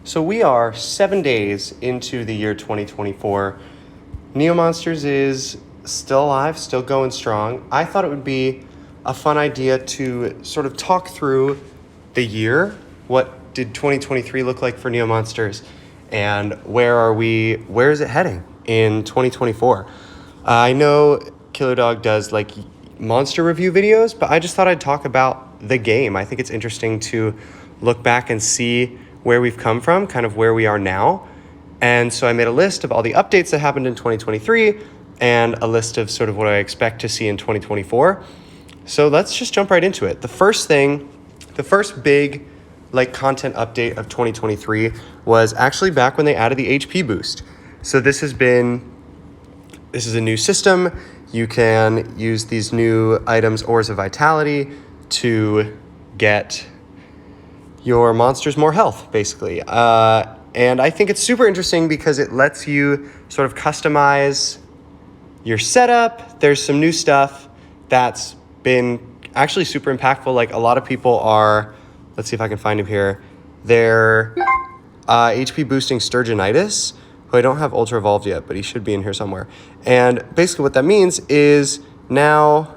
So we are 7 days into the year 2024. Neomonsters is still alive, still going strong. I thought it would be a fun idea to sort of talk through the year. What did 2023 look like for Neomonsters? And where is it heading in 2024? I know Killer Dog does like monster review videos, but I just thought I'd talk about the game. I think it's interesting to look back and see where we've come from, kind of where we are now. And so I made a list of all the updates that happened in 2023 and a list of sort of what I expect to see in 2024. So let's just jump right into it. The first big like content update of 2023 was actually back when they added the HP boost. So this is a new system. You can use these new items, Ores of Vitality, to get your monsters more health, basically. And I think it's super interesting because it lets you sort of customize your setup. There's some new stuff that's been actually super impactful. Like a lot of people are, let's see if I can find him here. They're HP boosting Sturgeonitis, who I don't have Ultra Evolved yet, but he should be in here somewhere. And basically what that means is now,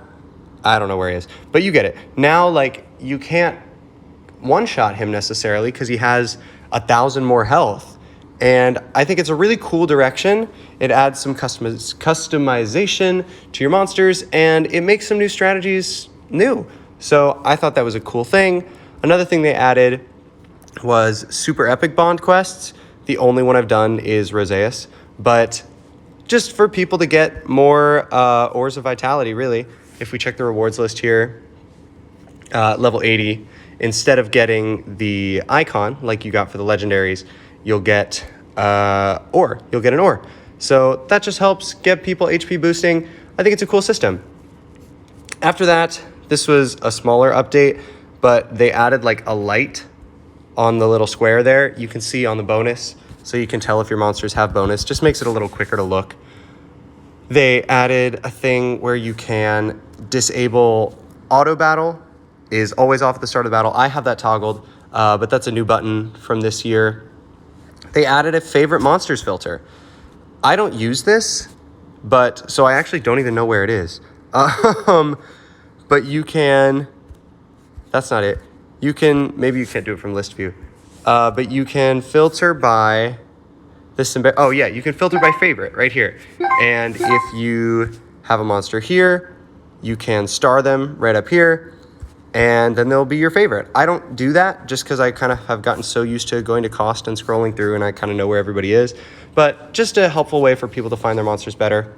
I don't know where he is, but you get it. Now, like, you can't one-shot him necessarily because he has 1,000 more health. And I think it's a really cool direction. It adds some customization to your monsters, and it makes some new strategies new. So I thought that was a cool thing. Another thing they added was super epic bond quests. The only one I've done is Roseus, but just for people to get more Ores of Vitality, really. If we check the rewards list here, level 80, instead of getting the icon like you got for the legendaries, you'll get ore. You'll get an ore. So that just helps get people HP boosting. I think it's a cool system. After that, this was a smaller update, but they added like a light on the little square there. You can see on the bonus, so you can tell if your monsters have bonus. Just makes it a little quicker to look. They added a thing where you can disable auto battle. Is always off at the start of the battle. I have that toggled, but that's a new button from this year. They added a favorite monsters filter. I don't use this, but so I actually don't even know where it is. But you can, that's not it. You can, maybe you can't do it from list view, but you can filter by this. Oh yeah, you can filter by favorite right here. And if you have a monster here, you can star them right up here, and then they'll be your favorite. I don't do that just because I kind of have gotten so used to going to cost and scrolling through, and I kind of know where everybody is. But just a helpful way for people to find their monsters better.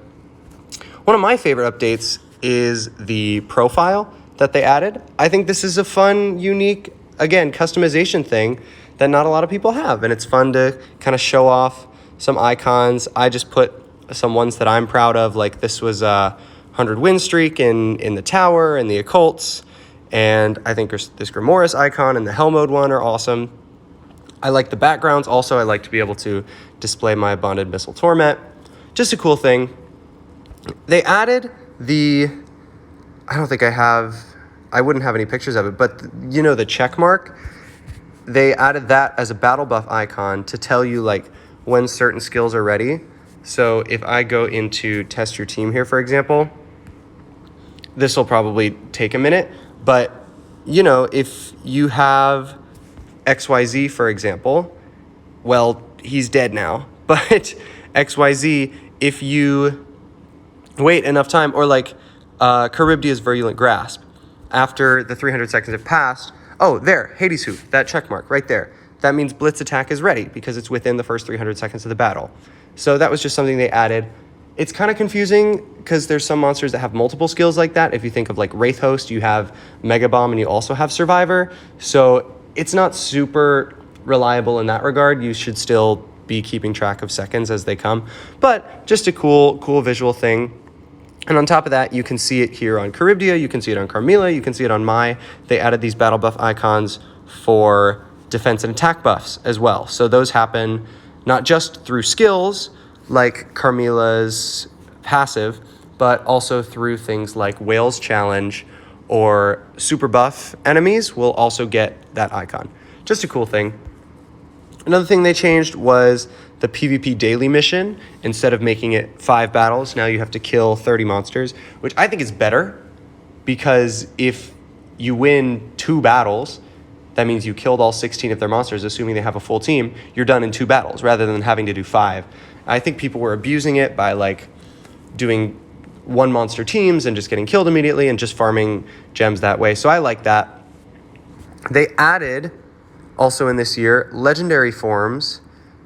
One of my favorite updates is the profile that they added. I think this is a fun, unique, again, customization thing that not a lot of people have, and it's fun to kind of show off some icons. I just put some ones that I'm proud of, like this was a 100 win streak in the tower and the occults. And I think this Grimoris icon and the Hell Mode one are awesome. I like the backgrounds. Also, I like to be able to display my Bonded Missile Torment. Just a cool thing. They added I wouldn't have any pictures of it, but you know the check mark? They added that as a battle buff icon to tell you like when certain skills are ready. So if I go into test your team here, for example, this will probably take a minute. But, you know, if you have XYZ, for example, well, he's dead now. But XYZ, if you wait enough time, or like Charybdia's Virulent Grasp, after the 300 seconds have passed, oh, there, Hades Hoop, that check mark right there. That means Blitz attack is ready because it's within the first 300 seconds of the battle. So that was just something they added. It's kind of confusing because there's some monsters that have multiple skills like that. If you think of like Wraith Host, you have Mega Bomb and you also have Survivor. So it's not super reliable in that regard. You should still be keeping track of seconds as they come. But just a cool visual thing. And on top of that, you can see it here on Charybdia. You can see it on Carmilla. You can see it on Mai. They added these battle buff icons for defense and attack buffs as well. So those happen not just through skills, like Carmilla's passive, but also through things like Whale's Challenge or super buff enemies will also get that icon. Just a cool thing. Another thing they changed was the PvP daily mission. Instead of making it 5 battles, now you have to kill 30 monsters, which I think is better, because if you win 2 battles, that means you killed all 16 of their monsters, assuming they have a full team. You're done in 2 battles rather than having to do 5. I think people were abusing it by like doing 1 monster teams and just getting killed immediately and just farming gems that way. So I like that. They added, also in this year, legendary forms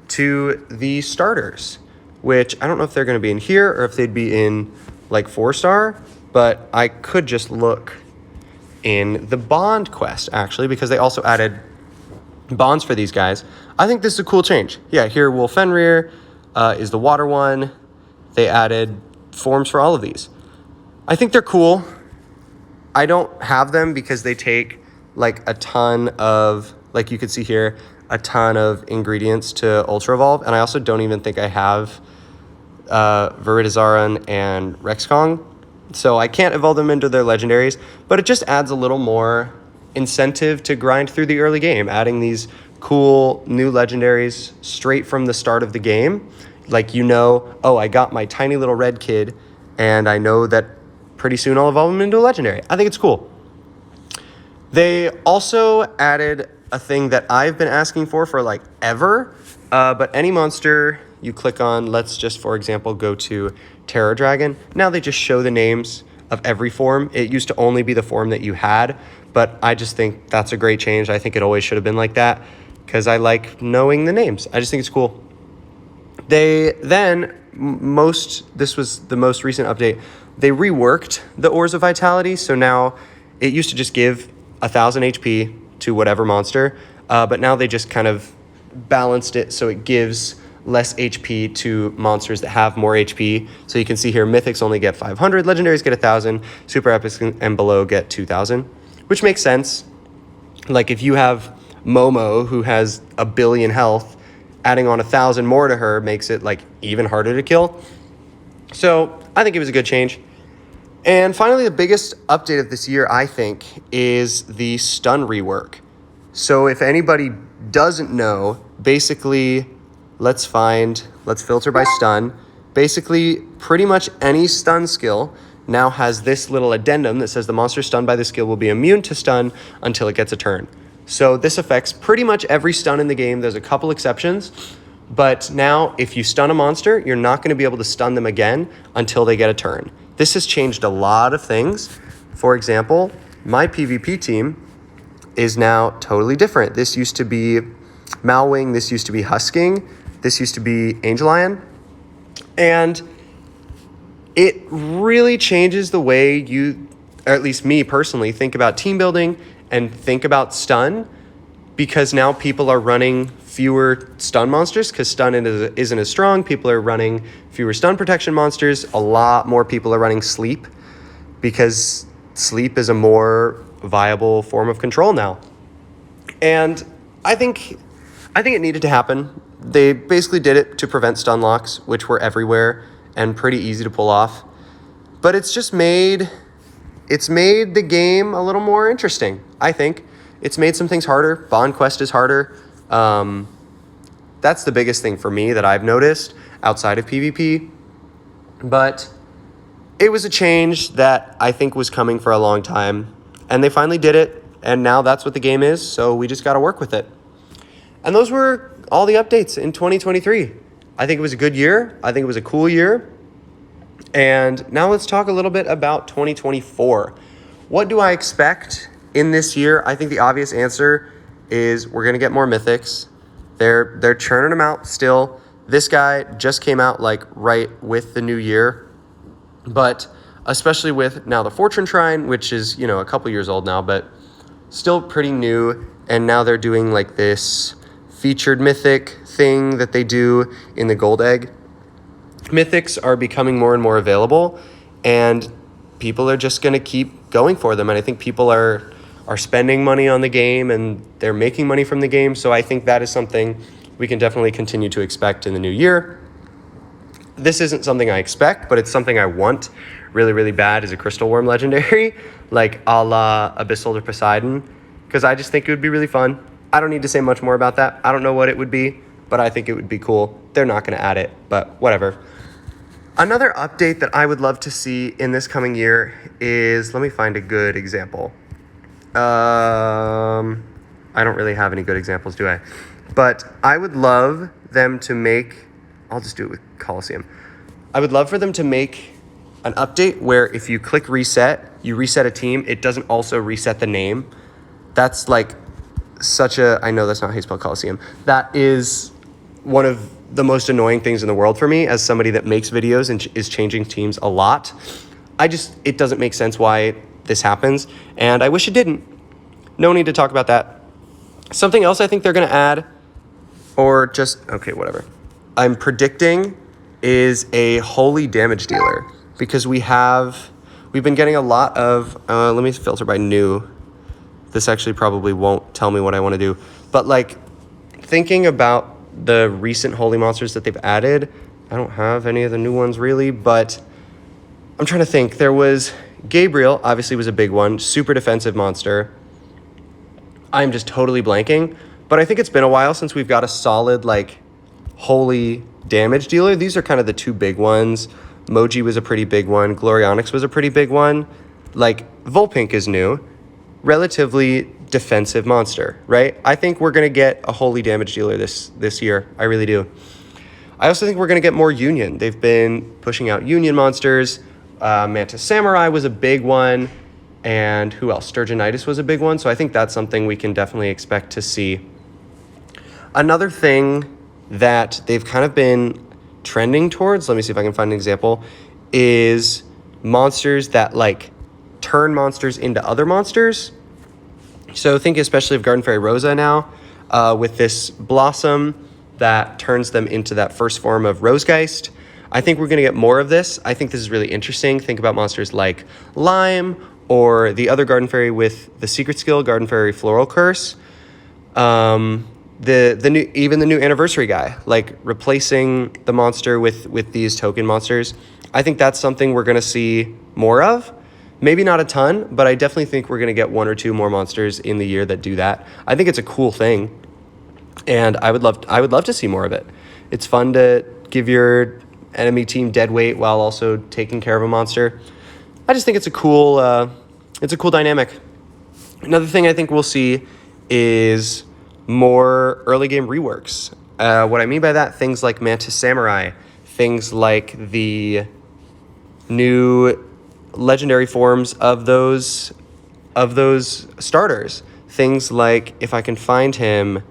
to the starters, which I don't know if they're going to be in here or if they'd be in like 4-star, but I could just look in the bond quest actually, because they also added bonds for these guys. I think this is a cool change. Yeah, here Wolfenrir is the water one. They added forms for all of these. I think they're cool. I don't have them because they take like a ton of, like you could see here, a ton of ingredients to Ultra Evolve, and I also don't even think I have Viridizaran and Rexkong, so I can't evolve them into their legendaries, but it just adds a little more incentive to grind through the early game, adding these cool new legendaries straight from the start of the game. Like, you know, oh, I got my tiny little red kid, and I know that pretty soon I'll evolve him into a legendary. I think it's cool. They also added a thing that I've been asking for like ever, but any monster you click on, let's just, for example, go to Terror Dragon. Now they just show the names of every form. It used to only be the form that you had, but I just think that's a great change. I think it always should have been like that because I like knowing the names. I just think it's cool. They then, this was the most recent update, they reworked the Ores of Vitality. So now it used to just give 1,000 HP to whatever monster, but now they just kind of balanced it so it gives less HP to monsters that have more HP. So you can see here, Mythics only get 500, Legendaries get 1,000, Super Epics and below get 2,000, which makes sense. Like if you have Momo, who has 1 billion health, adding on 1,000 more to her makes it like even harder to kill. So I think it was a good change. And finally, the biggest update of this year, I think, is the stun rework. So if anybody doesn't know, basically, let's filter by stun. Basically, pretty much any stun skill now has this little addendum that says the monster stunned by the skill will be immune to stun until it gets a turn. So this affects pretty much every stun in the game. There's a couple exceptions, but now if you stun a monster, you're not going to be able to stun them again until they get a turn. This has changed a lot of things. For example, my PvP team is now totally different. This used to be Malwing, this used to be Husking, this used to be Angel Lion, and it really changes the way you, or at least me personally, think about team building and think about stun, because now people are running fewer stun monsters because stun isn't as strong. People are running fewer stun protection monsters. A lot more people are running sleep because sleep is a more viable form of control now. And I think it needed to happen. They basically did it to prevent stun locks, which were everywhere and pretty easy to pull off. But it's made the game a little more interesting, I think. It's made some things harder. Bond Quest is harder. That's the biggest thing for me that I've noticed outside of PvP. But it was a change that I think was coming for a long time. And they finally did it. And now that's what the game is. So we just got to work with it. And those were all the updates in 2023. I think it was a good year. I think it was a cool year. And now let's talk a little bit about 2024. What do I expect in this year? I think the obvious answer is we're going to get more Mythics. They're churning them out still. This guy just came out like right with the new year. But especially with now the Fortune Shrine, which is, a couple years old now, but still pretty new. And now they're doing like this featured Mythic thing that they do in the Gold Egg. Mythics are becoming more and more available, and people are just going to keep going for them. And I think people are spending money on the game, and they're making money from the game. So I think that is something we can definitely continue to expect in the new year. This isn't something I expect, but it's something I want really, really bad as a Crystal Worm legendary, like a la Abyssal or Poseidon, because I just think it would be really fun. I don't need to say much more about that. I don't know what it would be, but I think it would be cool. They're not going to add it, but whatever. Another update that I would love to see in this coming year is, let me find a good example. I don't really have any good examples, do I? But I would love them to make, I'll just do it with Coliseum. I would love for them to make an update where if you click reset, you reset a team, it doesn't also reset the name. That's like such a, I know that's not how you spell Coliseum. That is one of the most annoying things in the world for me as somebody that makes videos and is changing teams a lot. It doesn't make sense why this happens, and I wish it didn't. No need to talk about that. Something else I think they're going to add, or just, okay, whatever. I'm predicting is a holy damage dealer, because we've been getting a lot of, let me filter by new. This actually probably won't tell me what I want to do, but like thinking about the recent holy monsters that they've added, I don't have any of the new ones really, but I'm trying to think. There was Gabriel, obviously was a big one, super defensive monster. I'm just totally blanking, but I think it's been a while since we've got a solid like holy damage dealer. These are kind of the two big ones. Moji was a pretty big one. Glorionyx was a pretty big one. Like Vulpink is new, relatively defensive monster, right? I think we're going to get a holy damage dealer this year. I really do. I also think we're going to get more Union. They've been pushing out Union monsters. Mantis Samurai was a big one. And who else? Sturgeonitis was a big one. So I think that's something we can definitely expect to see. Another thing that they've kind of been trending towards, let me see if I can find an example, is monsters that like turn monsters into other monsters. So think especially of Garden Fairy Rosa now, with this Blossom that turns them into that first form of Rosegeist. I think we're going to get more of this. I think this is really interesting. Think about monsters like Lime or the other Garden Fairy with the secret skill, Garden Fairy Floral Curse. The new anniversary guy, like replacing the monster with these token monsters. I think that's something we're going to see more of. Maybe not a ton, but I definitely think we're going to get one or two more monsters in the year that do that. I think it's a cool thing, and I would love to see more of it. It's fun to give your enemy team dead weight while also taking care of a monster. I just think it's a cool dynamic. Another thing I think we'll see is more early game reworks. What I mean by that, things like Mantis Samurai, things like the new legendary forms of those starters. Things like, if I can find him,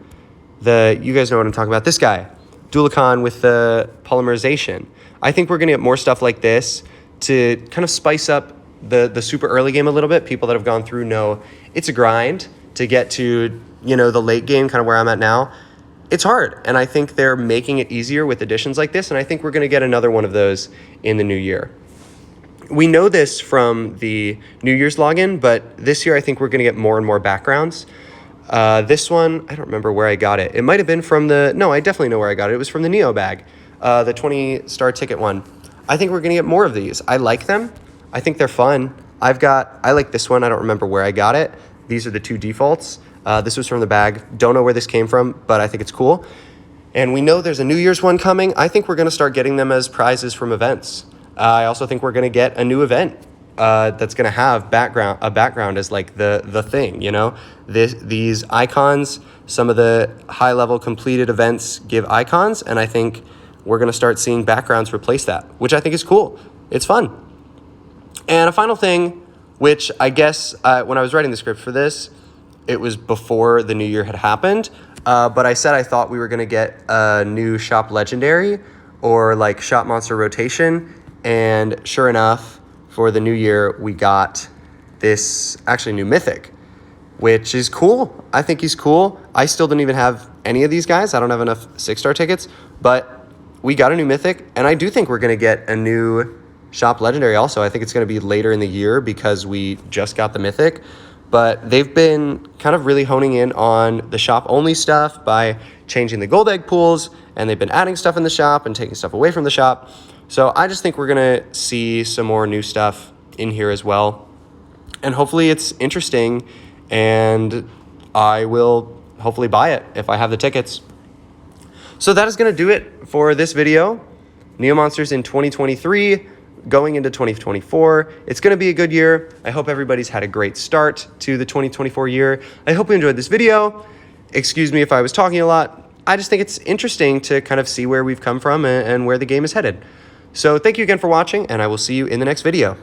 you guys know what I'm talking about, this guy, Dulicon with the polymerization. I think we're going to get more stuff like this to kind of spice up the super early game a little bit. People that have gone through know it's a grind to get to, the late game, kind of where I'm at now. It's hard, and I think they're making it easier with additions like this, and I think we're going to get another one of those in the new year. We know this from the New Year's login, but this year I think we're going to get more and more backgrounds. This one, I don't remember where I got it. It might have been from I definitely know where I got it. It was from the Neo bag, the 20-star ticket one. I think we're going to get more of these. I like them. I think they're fun. I like this one. I don't remember where I got it. These are the two defaults. This was from the bag. Don't know where this came from, but I think it's cool. And we know there's a New Year's one coming. I think we're going to start getting them as prizes from events. I also think we're going to get a new event that's going to have a background as like the thing, These icons, some of the high-level completed events give icons, and I think we're going to start seeing backgrounds replace that, which I think is cool. It's fun. And a final thing, which I guess when I was writing the script for this, it was before the new year had happened, but I said I thought we were going to get a new shop legendary or like shop monster rotation. And sure enough, for the new year, we got this actually new mythic, which is cool. I think he's cool. I still didn't even have any of these guys. I don't have enough 6-star tickets, but we got a new mythic, and I do think we're going to get a new shop legendary also. I think it's going to be later in the year because we just got the mythic, but they've been kind of really honing in on the shop only stuff by changing the gold egg pools, and they've been adding stuff in the shop and taking stuff away from the shop. So I just think we're going to see some more new stuff in here as well. And hopefully it's interesting, and I will hopefully buy it if I have the tickets. So that is going to do it for this video. Neomonsters in 2023, going into 2024. It's going to be a good year. I hope everybody's had a great start to the 2024 year. I hope you enjoyed this video. Excuse me if I was talking a lot. I just think it's interesting to kind of see where we've come from and where the game is headed. So thank you again for watching, and I will see you in the next video.